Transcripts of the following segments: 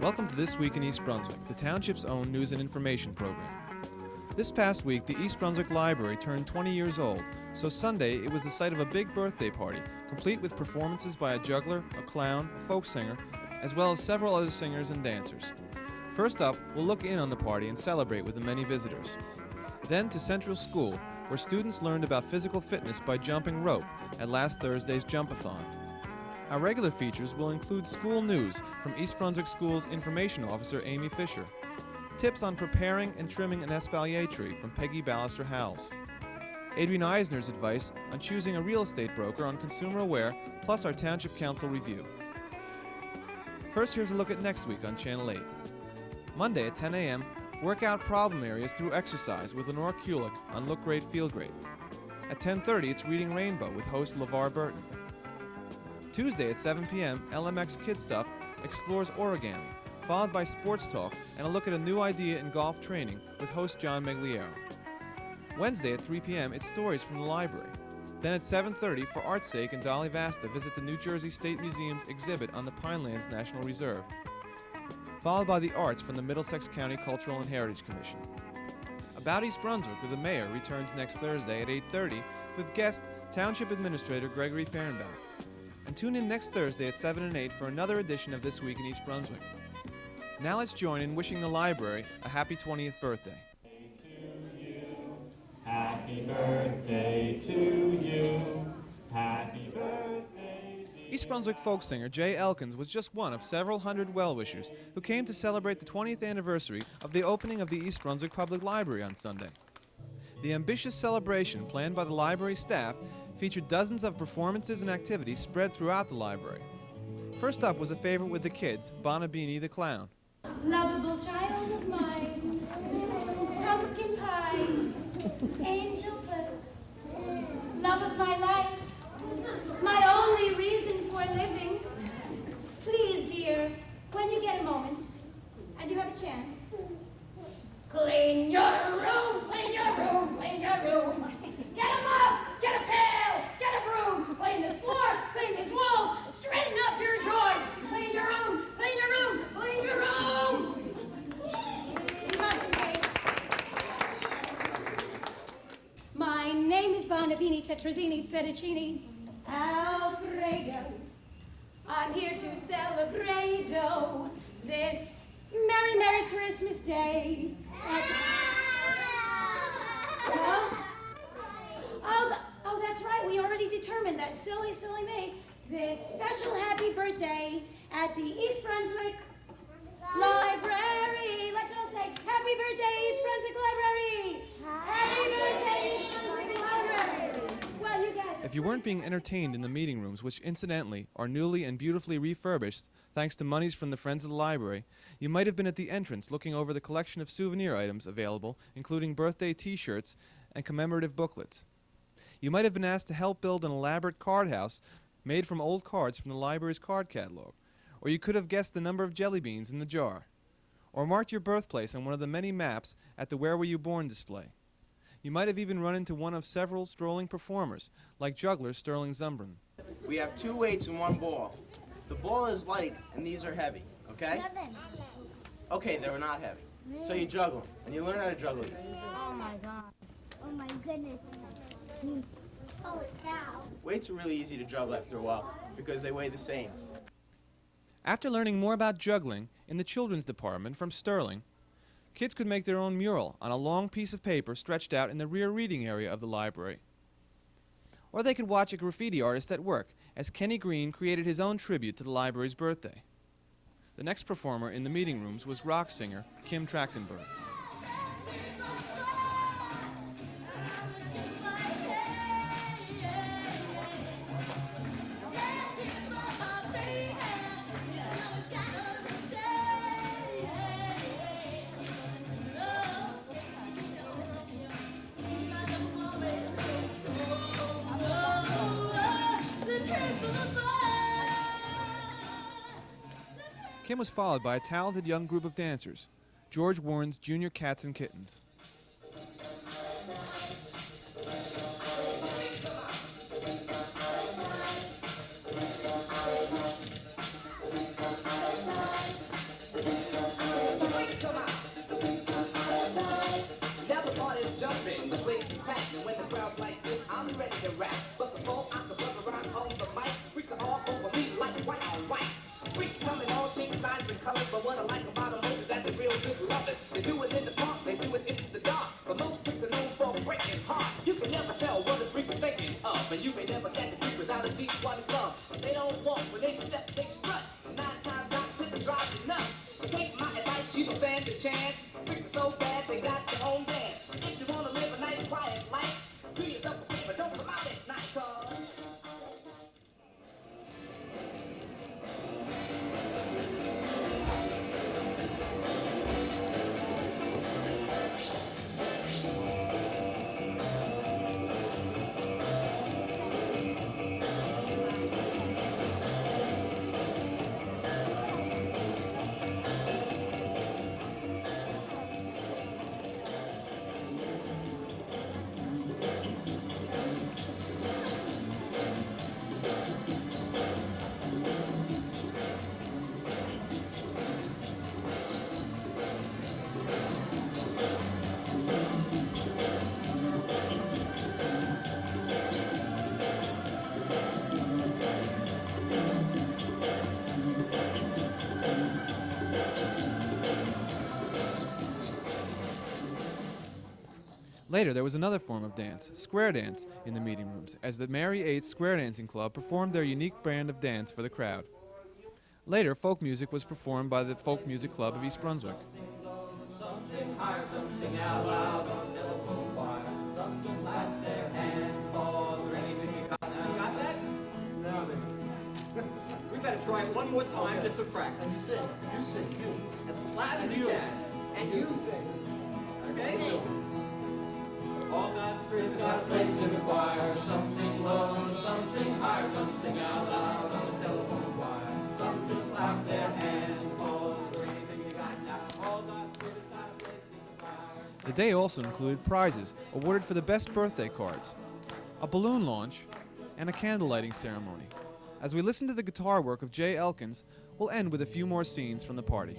Welcome to This Week in East Brunswick, the township's own news and information program. This past week, the East Brunswick Library turned 20 years old, so Sunday it was the site of a big birthday party, complete with performances by a juggler, a clown, a folk singer, as well as several other singers and dancers. First up, we'll look in on the party and celebrate with the many visitors. Then to Central School, where students learned about physical fitness by jumping rope at last Thursday's Jumpathon. Our regular features will include school news from East Brunswick School's information officer Amy Fisher, tips on preparing and trimming an Espalier tree from Pegi Ballister-Howells, Adrian Eisner's advice on choosing a real estate broker on Consumer Aware, plus our Township Council review. First, here's a look at next week on Channel 8. Monday at 10 a.m., work out problem areas through exercise with Lenore Kulik on Look Great, Feel Great. At 10:30, it's Reading Rainbow with host LeVar Burton. Tuesday at 7 p.m., LMX Kid Stuff explores origami, followed by sports talk and a look at a new idea in golf training with host John Megliero. Wednesday at 3 p.m., it's stories from the library. Then at 7:30, for art's sake and Dolly Vasta visit the New Jersey State Museum's exhibit on the Pinelands National Reserve, followed by the arts from the Middlesex County Cultural and Heritage Commission. About East Brunswick with the mayor returns next Thursday at 8:30 with guest Township Administrator Gregory Fehrenbach. And tune in next Thursday at 7 and 8 for another edition of This Week in East Brunswick. Now let's join in wishing the library a happy 20th birthday. Happy birthday to you. Happy birthday. East Brunswick folk singer Jay Elkins was just one of several hundred well-wishers who came to celebrate the 20th anniversary of the opening of the East Brunswick Public Library on Sunday. The ambitious celebration planned by the library staff featured dozens of performances and activities spread throughout the library. First up was a favorite with the kids, Bonabini the Clown. Lovable child of mine, pumpkin pie, angel puss, love of my life, my only reason for living. Please, dear, when you get a moment, and you have a chance, clean your room, clean your room, clean your room. Get a mop, get a pail, get a broom, clean this floor, clean these walls, straighten up your drawers, clean your room, clean your room, clean your room. My name is Bonabini Tetrazzini Fettuccine Alfredo. I'm here to celebrate this Merry, Merry Christmas Day. Oh, that's right. We already determined that. Silly, silly me. This special happy birthday at the East Brunswick Library. Let's all say, Happy Birthday, East Brunswick Library! Happy Birthday, East Brunswick Library! Well, you guys... If you weren't being entertained in the meeting rooms, which incidentally are newly and beautifully refurbished thanks to monies from the Friends of the Library, you might have been at the entrance looking over the collection of souvenir items available, including birthday t-shirts and commemorative booklets. You might have been asked to help build an elaborate card house made from old cards from the library's card catalog, or you could have guessed the number of jelly beans in the jar, or marked your birthplace on one of the many maps at the Where Were You Born display. You might have even run into one of several strolling performers, like juggler Sterling Zumbrin. We have 2 weights and 1 ball. The ball is light and these are heavy, okay? Okay, they're not heavy. So you juggle them, and you learn how to juggle these. Oh my god. Oh my goodness. Holy cow. Weights are really easy to juggle after a while because they weigh the same. After learning more about juggling in the children's department from Sterling, kids could make their own mural on a long piece of paper stretched out in the rear reading area of the library. Or they could watch a graffiti artist at work as Kenny Green created his own tribute to the library's birthday. The next performer in the meeting rooms was rock singer Kim Trachtenberg. Kim was followed by a talented young group of dancers, George Warren's Junior Cats and Kittens. I'm ready to rap. But before I can buzz around on the mic, freaks are all over me like white on white. Freaks come in all shapes, sizes, and colors, but what I like about them most is that they're real good lovers. They do it in the park, they do it in the dark, but most freaks are known for breaking hearts. You can never tell what a freak is thinking of, and you may never catch a freak without a deep one glove. They don't walk, when they step, they strut. 9 times out of 10 it drives you nuts. So take my advice, you don't stand a chance. Freaks are so bad, they got their own dance. If you want to live a nice, quiet life, do yourself a favor, don't come out at night, cause... Later, there was another form of dance, square dance, in the meeting rooms, as the Mary 8 Square Dancing Club performed their unique brand of dance for the crowd. Later, folk music was performed by the Folk Music Club of East Brunswick. Some sing higher, some sing out loud on telephone wire. Some just clap their hands, paws, or anything you got. Now, you got that? No, man. We better try it one more time just for practice. And you sing, you. As loud as you can. And you sing. Okay? So, all God's creatures got a place in the choir. Some sing low, some sing higher, some sing out loud on the telephone wire. Some just clap their hands, paws, or anything they got now. All God's creatures got a place in the choir. The day also included prizes awarded for the best birthday cards, a balloon launch, and a candle lighting ceremony. As we listen to the guitar work of Jay Elkins, we'll end with a few more scenes from the party.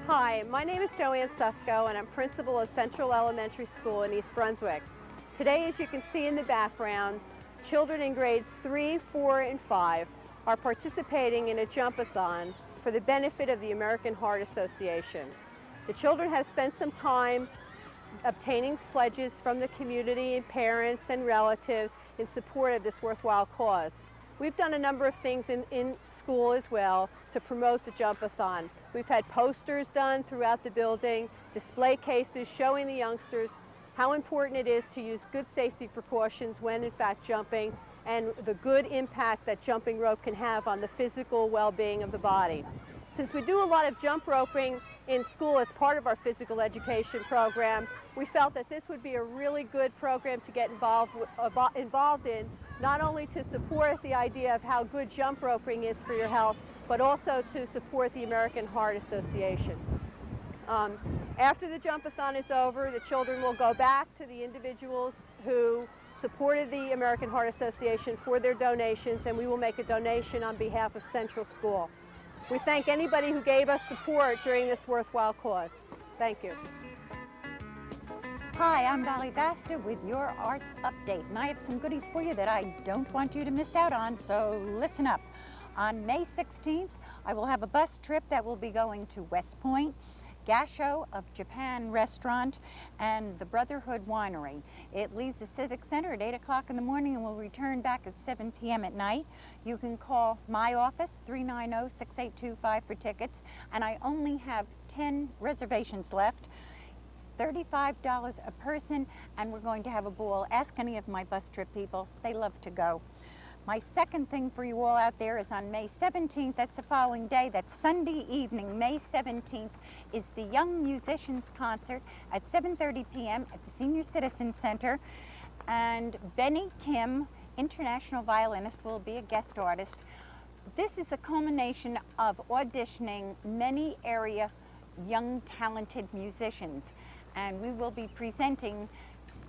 Hi, my name is Joanne Susko and I'm principal of Central Elementary School in East Brunswick. Today, as you can see in the background, children in grades 3, 4, and 5 are participating in a Jumpathon for the benefit of the American Heart Association. The children have spent some time obtaining pledges from the community and parents and relatives in support of this worthwhile cause. We've done a number of things in school as well to promote the Jumpathon. We've had posters done throughout the building, display cases showing the youngsters how important it is to use good safety precautions when in fact jumping, and the good impact that jumping rope can have on the physical well-being of the body. Since we do a lot of jump roping in school as part of our physical education program, we felt that this would be a really good program to get involved in, not only to support the idea of how good jump roping is for your health, but also to support the American Heart Association. After the Jumpathon is over, the children will go back to the individuals who supported the American Heart Association for their donations, and we will make a donation on behalf of Central School. We thank anybody who gave us support during this worthwhile cause. Thank you. Hi, I'm Dolly Vasta with your Arts Update, and I have some goodies for you that I don't want you to miss out on, so listen up. On May 16th, I will have a bus trip that will be going to West Point, Gasho of Japan Restaurant, and the Brotherhood Winery. It leaves the Civic Center at 8 o'clock in the morning and will return back at 7 p.m. at night. You can call my office, 390-6825 for tickets, and I only have 10 reservations left. It's $35 a person, and we're going to have a ball. Ask any of my bus trip people. They love to go. My second thing for you all out there is on May 17th, that's the following day, that's Sunday evening, May 17th, is the Young Musicians Concert at 7:30 p.m. at the Senior Citizen Center. And Benny Kim, international violinist, will be a guest artist. This is a culmination of auditioning many area young talented musicians, and we will be presenting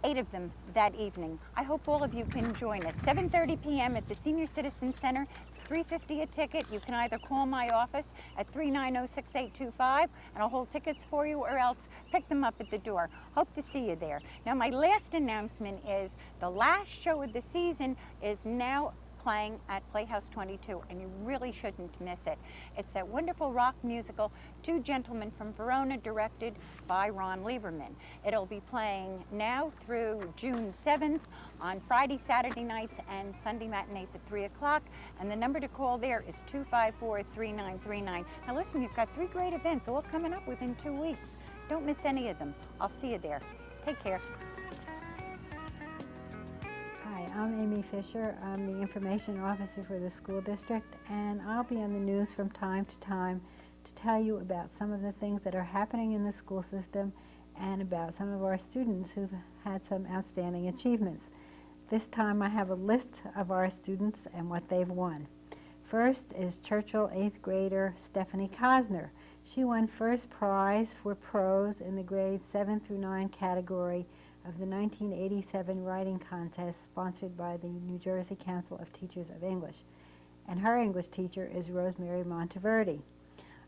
8 of them that evening. I hope all of you can join us. 7:30 p.m. at the Senior Citizen Center. It's $3.50 a ticket. You can either call my office at 390-6825 and I'll hold tickets for you, or else pick them up at the door. Hope to see you there. Now, my last announcement is the last show of the season is now playing at Playhouse 22, and you really shouldn't miss it. It's that wonderful rock musical, Two Gentlemen from Verona, directed by Ron Lieberman. It'll be playing now through June 7th on Friday, Saturday nights, and Sunday matinees at 3 o'clock, and the number to call there is 254-3939. Now listen, you've got 3 great events all coming up within 2 weeks. Don't miss any of them. I'll see you there. Take care. Hi, I'm Amy Fisher. I'm the information officer for the school district, and I'll be on the news from time to time to tell you about some of the things that are happening in the school system and about some of our students who've had some outstanding achievements. This time I have a list of our students and what they've won. First is Churchill 8th grader Stephanie Cosner. She won first prize for prose in the grades 7 through 9 category of the 1987 writing contest sponsored by the New Jersey Council of Teachers of English. And her English teacher is Rosemary Monteverdi.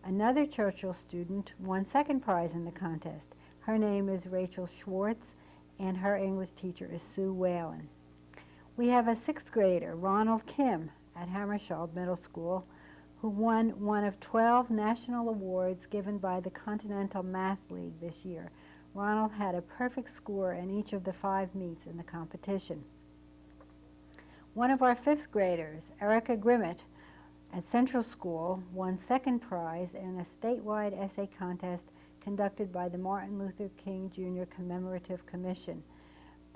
Another Churchill student won second prize in the contest. Her name is Rachel Schwartz, and her English teacher is Sue Whalen. We have a 6th grader, Ronald Kim, at Hammersholt Middle School, who won one of 12 national awards given by the Continental Math League this year. Ronald had a perfect score in each of the 5 meets in the competition. One of our 5th graders, Erica Grimmett, at Central School, won second prize in a statewide essay contest conducted by the Martin Luther King Jr. Commemorative Commission.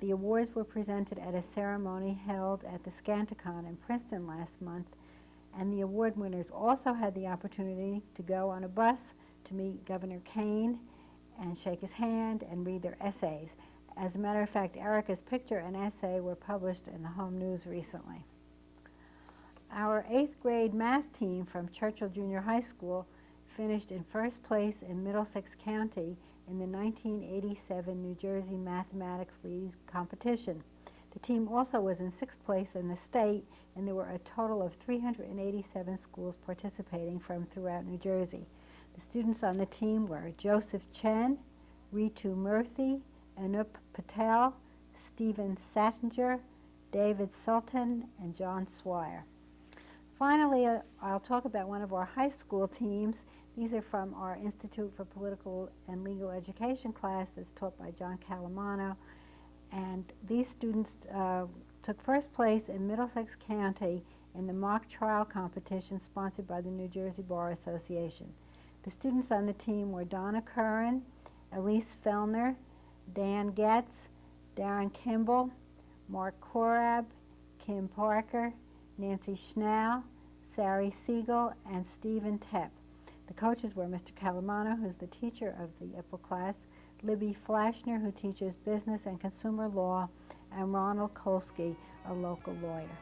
The awards were presented at a ceremony held at the Scanticon in Princeton last month, and the award winners also had the opportunity to go on a bus to meet Governor Kane and shake his hand and read their essays. As a matter of fact, Erica's picture and essay were published in the Home News recently. Our 8th grade math team from Churchill Junior High School finished in first place in Middlesex County in the 1987 New Jersey Mathematics League competition. The team also was in 6th place in the state, and there were a total of 387 schools participating from throughout New Jersey. The students on the team were Joseph Chen, Ritu Murthy, Anup Patel, Stephen Sattinger, David Sultan, and John Swire. Finally, I'll talk about one of our high school teams. These are from our Institute for Political and Legal Education class that's taught by John Calamano. And these students took first place in Middlesex County in the mock trial competition sponsored by the New Jersey Bar Association. The students on the team were Donna Curran, Elise Fellner, Dan Getz, Darren Kimball, Mark Korab, Kim Parker, Nancy Schnau, Sari Siegel, and Stephen Tepp. The coaches were Mr. Calamano, who's the teacher of the IPL class, Libby Flashner, who teaches business and consumer law, and Ronald Kolsky, a local lawyer.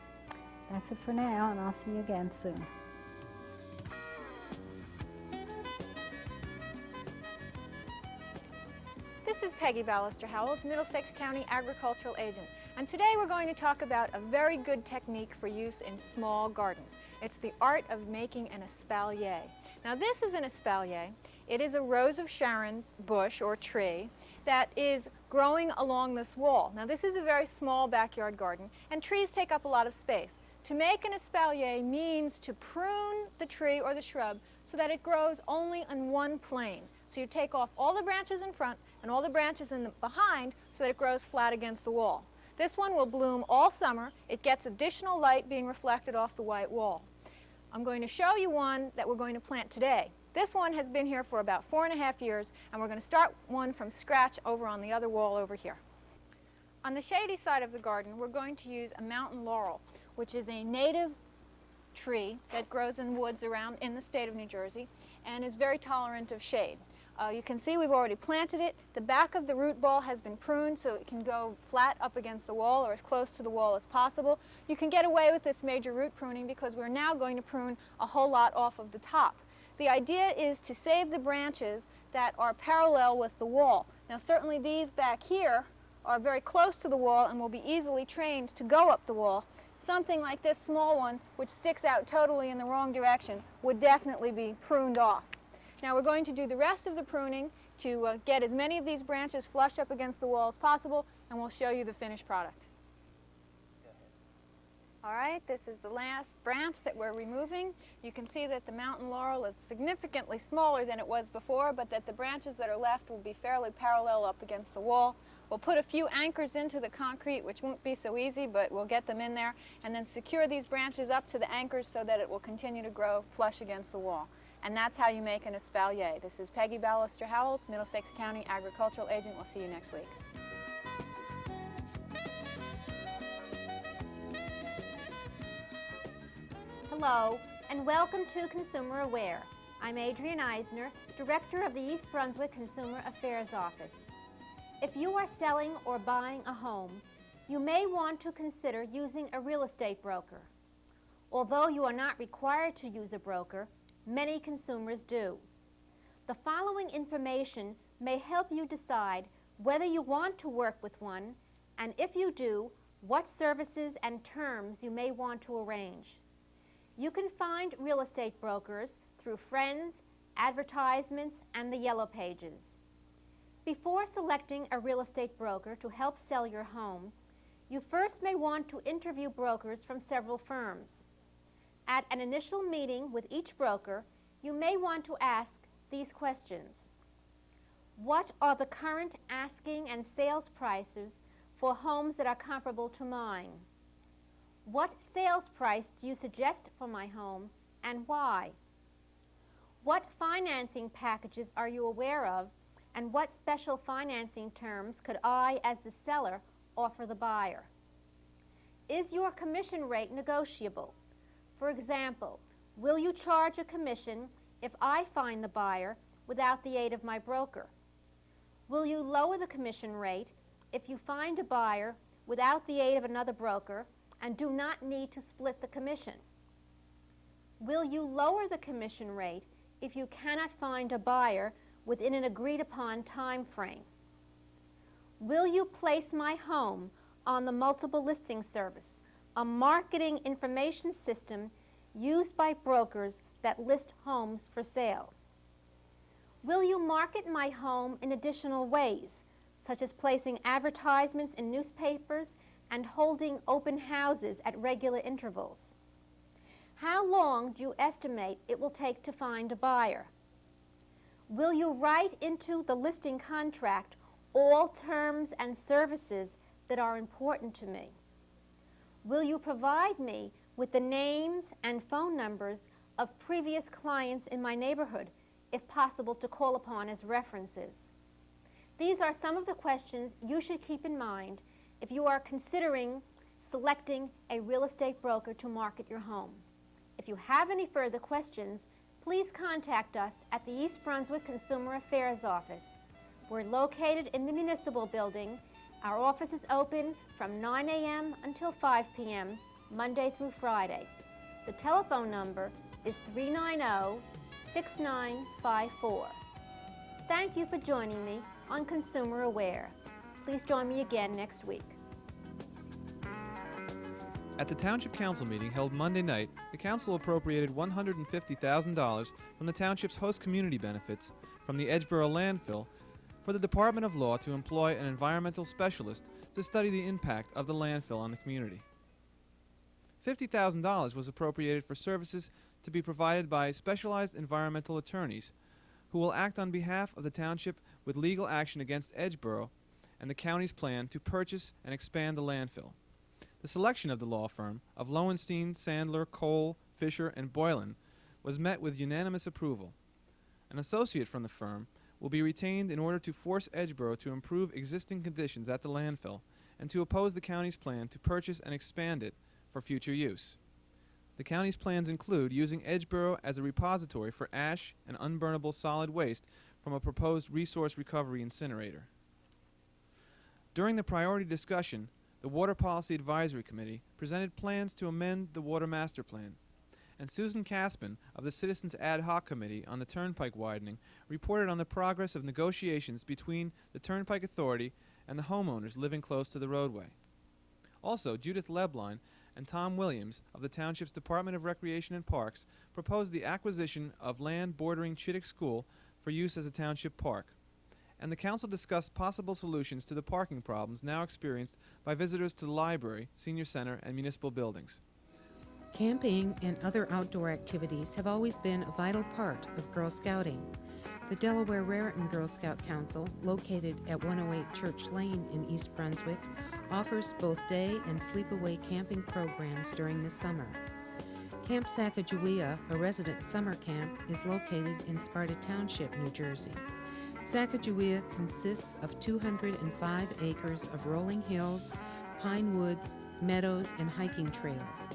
That's it for now, and I'll see you again soon. This is Peggy Ballister-Howells, Middlesex County Agricultural Agent, and today we're going to talk about a very good technique for use in small gardens. It's the art of making an espalier. Now this is an espalier. It is a rose of Sharon bush or tree that is growing along this wall. Now this is a very small backyard garden, and trees take up a lot of space. To make an espalier means to prune the tree or the shrub so that it grows only on one plane. So you take off all the branches in front and all the branches in the behind so that it grows flat against the wall. This one will bloom all summer. It gets additional light being reflected off the white wall. I'm going to show you one that we're going to plant today. This one has been here for about 4.5 years, and we're going to start one from scratch over on the other wall over here. On the shady side of the garden, we're going to use a mountain laurel, which is a native tree that grows in woods around in the state of New Jersey and is very tolerant of shade. You can see we've already planted it. The back of the root ball has been pruned so it can go flat up against the wall or as close to the wall as possible. You can get away with this major root pruning because we're now going to prune a whole lot off of the top. The idea is to save the branches that are parallel with the wall. Now certainly these back here are very close to the wall and will be easily trained to go up the wall. Something like this small one, which sticks out totally in the wrong direction, would definitely be pruned off. Now we're going to do the rest of the pruning to get as many of these branches flush up against the wall as possible, and we'll show you the finished product. All right, this is the last branch that we're removing. You can see that the mountain laurel is significantly smaller than it was before, but that the branches that are left will be fairly parallel up against the wall. We'll put a few anchors into the concrete, which won't be so easy, but we'll get them in there, and then secure these branches up to the anchors so that it will continue to grow flush against the wall. And that's how you make an espalier. This is Peggy Ballister-Howells, Middlesex County Agricultural Agent. We'll see you next week. Hello, and welcome to Consumer Aware. I'm Adrienne Eisner, Director of the East Brunswick Consumer Affairs Office. If you are selling or buying a home, you may want to consider using a real estate broker. Although you are not required to use a broker, many consumers do. The following information may help you decide whether you want to work with one, and if you do, what services and terms you may want to arrange. You can find real estate brokers through friends, advertisements, and the Yellow Pages. Before selecting a real estate broker to help sell your home, you first may want to interview brokers from several firms. At an initial meeting with each broker, you may want to ask these questions. What are the current asking and sales prices for homes that are comparable to mine? What sales price do you suggest for my home, and why? What financing packages are you aware of, and what special financing terms could I, as the seller, offer the buyer? Is your commission rate negotiable? For example, will you charge a commission if I find the buyer without the aid of my broker? Will you lower the commission rate if you find a buyer without the aid of another broker and do not need to split the commission? Will you lower the commission rate if you cannot find a buyer within an agreed-upon time frame? Will you place my home on the multiple listing service, a marketing information system used by brokers that list homes for sale? Will you market my home in additional ways, such as placing advertisements in newspapers and holding open houses at regular intervals? How long do you estimate it will take to find a buyer? Will you write into the listing contract all terms and services that are important to me? Will you provide me with the names and phone numbers of previous clients in my neighborhood, if possible to call upon as references? These are some of the questions you should keep in mind if you are considering selecting a real estate broker to market your home. If you have any further questions, please contact us at the East Brunswick Consumer Affairs Office. We're located in the Municipal Building. Our office is open from 9 a.m. until 5 p.m., Monday through Friday. The telephone number is 390-6954. Thank you for joining me on Consumer Aware. Please join me again next week. At the Township Council meeting held Monday night, the Council appropriated $150,000 from the Township's host community benefits from the Edgeboro landfill for the Department of Law to employ an environmental specialist to study the impact of the landfill on the community. $50,000 was appropriated for services to be provided by specialized environmental attorneys who will act on behalf of the township with legal action against Edgeboro and the county's plan to purchase and expand the landfill. The selection of the law firm of Lowenstein, Sandler, Cole, Fisher, and Boylan was met with unanimous approval. An associate from the firm will be retained in order to force Edgeboro to improve existing conditions at the landfill and to oppose the county's plan to purchase and expand it for future use. The county's plans include using Edgeboro as a repository for ash and unburnable solid waste from a proposed resource recovery incinerator. During the priority discussion, the Water Policy Advisory Committee presented plans to amend the Water Master Plan, and Susan Caspin of the Citizens Ad Hoc Committee on the Turnpike widening reported on the progress of negotiations between the Turnpike Authority and the homeowners living close to the roadway. Also, Judith Lebline and Tom Williams of the Township's Department of Recreation and Parks proposed the acquisition of land bordering Chittick School for use as a township park. And the council discussed possible solutions to the parking problems now experienced by visitors to the library, senior center, and municipal buildings. Camping and other outdoor activities have always been a vital part of Girl Scouting. The Delaware Raritan Girl Scout Council, located at 108 Church Lane in East Brunswick, offers both day and sleep-away camping programs during the summer. Camp Sacagawea, a resident summer camp, is located in Sparta Township, New Jersey. Sacagawea consists of 205 acres of rolling hills, pine woods, meadows, and hiking trails.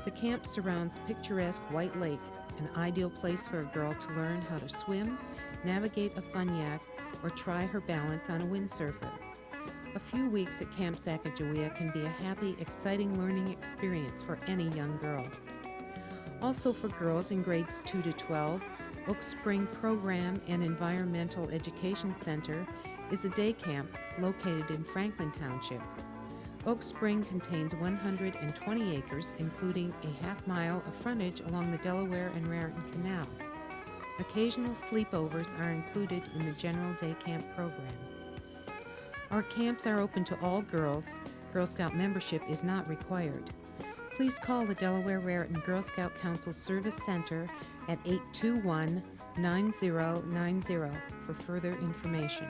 The camp surrounds picturesque White Lake, an ideal place for a girl to learn how to swim, navigate a funyak, or try her balance on a windsurfer. A few weeks at Camp Sacagawea can be a happy, exciting learning experience for any young girl. Also for girls in grades 2 to 12, Oak Spring Program and Environmental Education Center is a day camp located in Franklin Township. Oak Spring contains 120 acres, including a half-mile of frontage along the Delaware and Raritan Canal. Occasional sleepovers are included in the general day camp program. Our camps are open to all girls. Girl Scout membership is not required. Please call the Delaware Raritan Girl Scout Council Service Center at 821-9090 for further information.